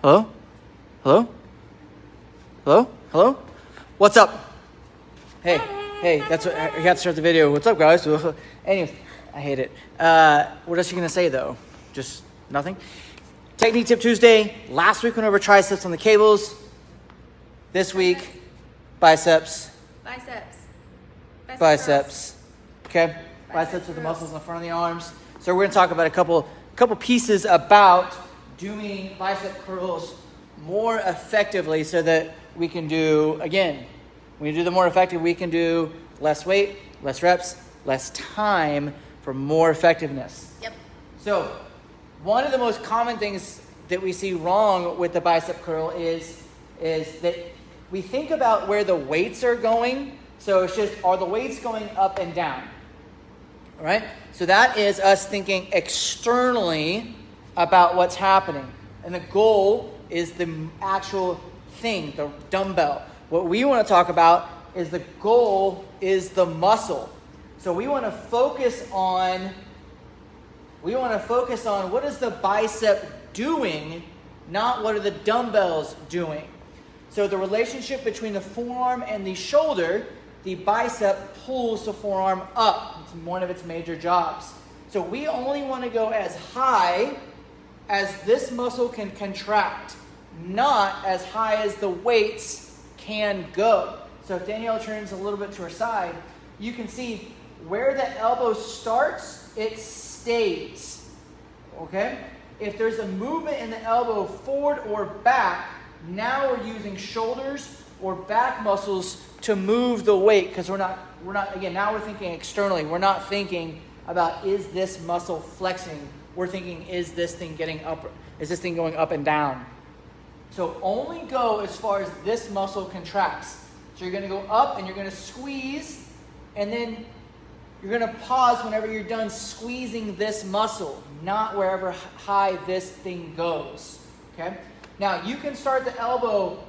Hello? Hello? Hello? Hello? What's up? Hey, that's what I got to start the video. What's up, guys? Anyways, I hate it. What else are you going to say, though? Just nothing? Technique Tip Tuesday. Last week went over triceps on the cables. This week, biceps. Biceps. Okay? Biceps are the muscles in the front of the arms. So we're going to talk about a couple pieces about doing bicep curls more effectively so that we can do, again, when you do them more effective, we can do less weight, less reps, less time for more effectiveness. Yep. So one of the most common things that we see wrong with the bicep curl is that we think about where the weights are going. So it's just, are the weights going up and down? All right? So that is us thinking externally about what's happening. And the goal is the actual thing, the dumbbell. What we want to talk about is the goal is the muscle. So we want to focus on what is the bicep doing, not what are the dumbbells doing. So the relationship between the forearm and the shoulder, the bicep pulls the forearm up. It's one of its major jobs. So we only want to go as high as this muscle can contract, not as high as the weights can go. So if Danielle turns a little bit to her side, you can see where the elbow starts, it stays. Okay? If there's a movement in the elbow forward or back, now we're using shoulders or back muscles to move the weight, because we're not again, now we're thinking externally. We're not thinking about, is this muscle flexing? We're thinking, is this thing going up and down? So only go as far as this muscle contracts. So you're going to go up and you're going to squeeze, and then you're going to pause whenever you're done squeezing this muscle, not wherever high this thing goes. Okay? Now you can start the elbow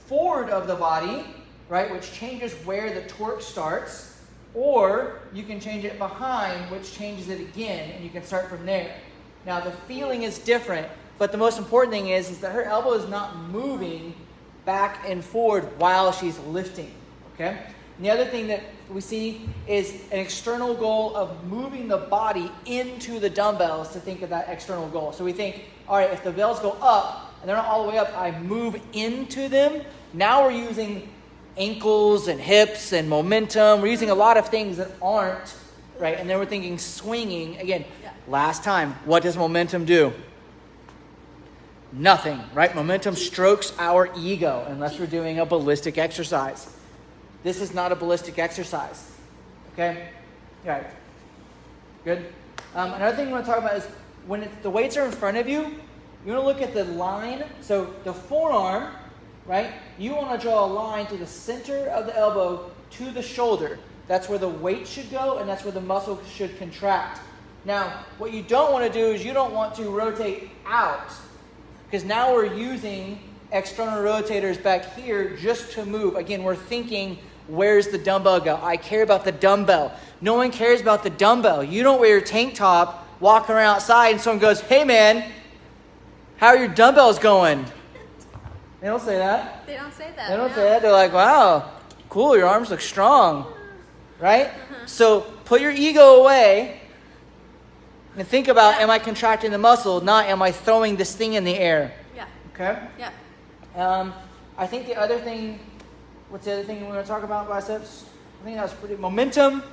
forward of the body, right, which changes where the torque starts, or you can change it behind, which changes it again, and you can start from there. Now the feeling is different, but the most important thing is that her elbow is not moving back and forward while she's lifting, okay? And the other thing that we see is an external goal of moving the body into the dumbbells to think of that external goal. So we think, all right, if the bells go up and they're not all the way up, I move into them. Now we're using ankles and hips and momentum. We're using a lot of things that aren't, right? And then we're thinking swinging. Again, last time, what does momentum do? Nothing, right? Momentum strokes our ego unless we're doing a ballistic exercise. This is not a ballistic exercise, okay? All right, good. Another thing you want to talk about is when the weights are in front of you, you want to look at the line. So the forearm, right? You want to draw a line through the center of the elbow to the shoulder. That's where the weight should go, and that's where the muscle should contract. Now, what you don't want to do is you don't want to rotate out, because now we're using external rotators back here just to move. Again, we're thinking, where's the dumbbell go? I care about the dumbbell. No one cares about the dumbbell. You don't wear your tank top, walk around outside, and someone goes, hey man, how are your dumbbells going? They don't say that. They don't say that. They don't say that. They're like, wow, cool, your arms look strong, right? So put your ego away and think about, am I contracting the muscle, not am I throwing this thing in the air? Yeah. Okay? Yeah. I think the other thing, what's the other thing we want to talk about, biceps? I think that's pretty, momentum.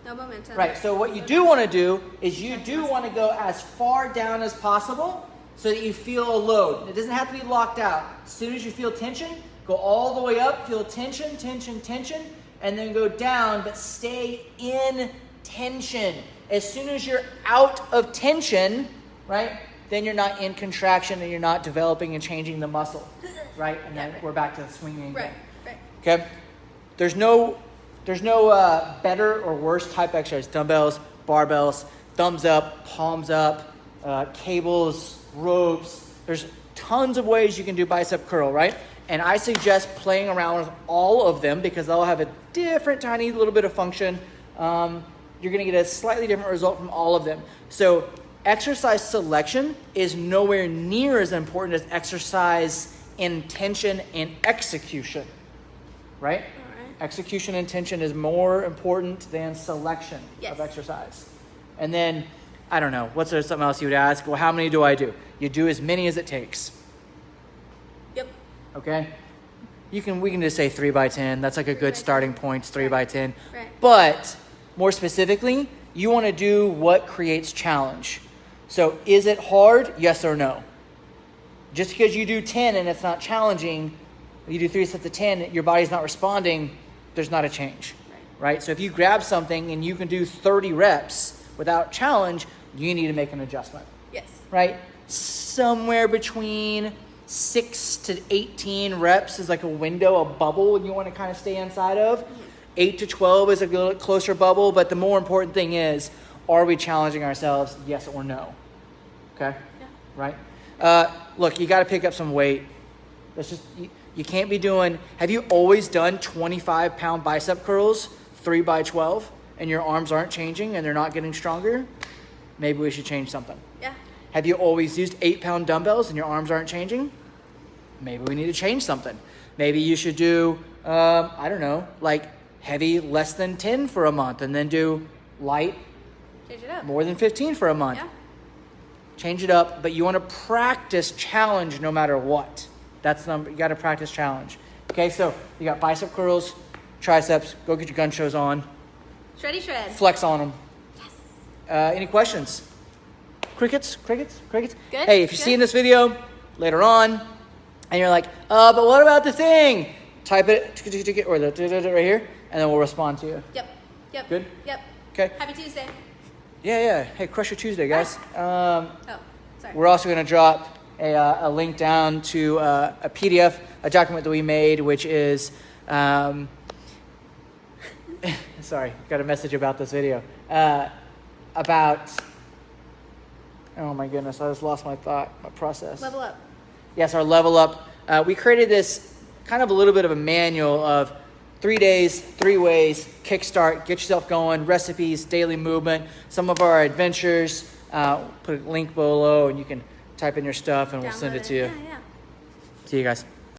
No momentum. Right, so what you do want to do is you do want to go as far down as possible so that you feel a load. It doesn't have to be locked out. As soon as you feel tension, go all the way up, feel tension, tension, tension, and then go down, but stay in tension. As soon as you're out of tension, right, then you're not in contraction and you're not developing and changing the muscle, right? And then we're back to the swinging. Right. Okay? There's no better or worse type exercise. Dumbbells, barbells, thumbs up, palms up, cables, ropes. There's tons of ways you can do bicep curl, right? And I suggest playing around with all of them because they'll have a different tiny little bit of function. You're going to get a slightly different result from all of them. So exercise selection is nowhere near as important as exercise intention and execution, right? All right. Execution intention is more important than selection Yes. of exercise. And then, I don't know, what's there something else you would ask? Well, how many do I do? You do as many as it takes, Yep. okay? We can just say 3 by 10. That's like a 3 good by starting 10. point, 3 Right. by 10. Right. But more specifically, you want to do what creates challenge. So is it hard? Yes or no? Just because you do 10 and it's not challenging, you do 3 sets of 10, your body's not responding, there's not a change, right? So if you grab something and you can do 30 reps without challenge, you need to make an adjustment, Yes. right? Somewhere between 6 to 18 reps is like a window, a bubble you want to kind of stay inside of. 8 to 12 is a little closer bubble, but the more important thing is, are we challenging ourselves, yes or no? Okay? Yeah. Right? Look, you got to pick up some weight. That's just, you can't be doing, have you always done 25-pound bicep curls, 3 by 12, and your arms aren't changing and they're not getting stronger? Maybe we should change something. Yeah. Have you always used 8-pound dumbbells and your arms aren't changing? Maybe we need to change something. Maybe you should do, I don't know, like heavy less than 10 for a month and then do light Change it up. more than 15 for a month. Yeah. Change it up, but you want to practice challenge no matter what. That's the number. You got to practice challenge. Okay, so you got bicep curls, triceps. Go get your gun shows on. Shreddy shred. Flex on them. Yes. Any questions? Crickets? Good. Hey, if you're Good. seeing this video later on, and you're like, but what about the thing? Type it, or the right here, and then we'll respond to you. Yep. Yep. Good? Yep. Okay. Happy Tuesday. Yeah. Hey, crush your Tuesday, guys. Oh, sorry. We're also going to drop a link down to a PDF, a document that we made, which is, sorry, got a message about this video, about, oh my goodness, I just lost my thought, my process. Level up. Yes, our level up. We created this kind of a little bit of a manual of 3 days, 3 ways, kickstart, get yourself going, recipes, daily movement, some of our adventures. Put a link below and you can type in your stuff and we'll send Download it to you. Yeah. See you guys.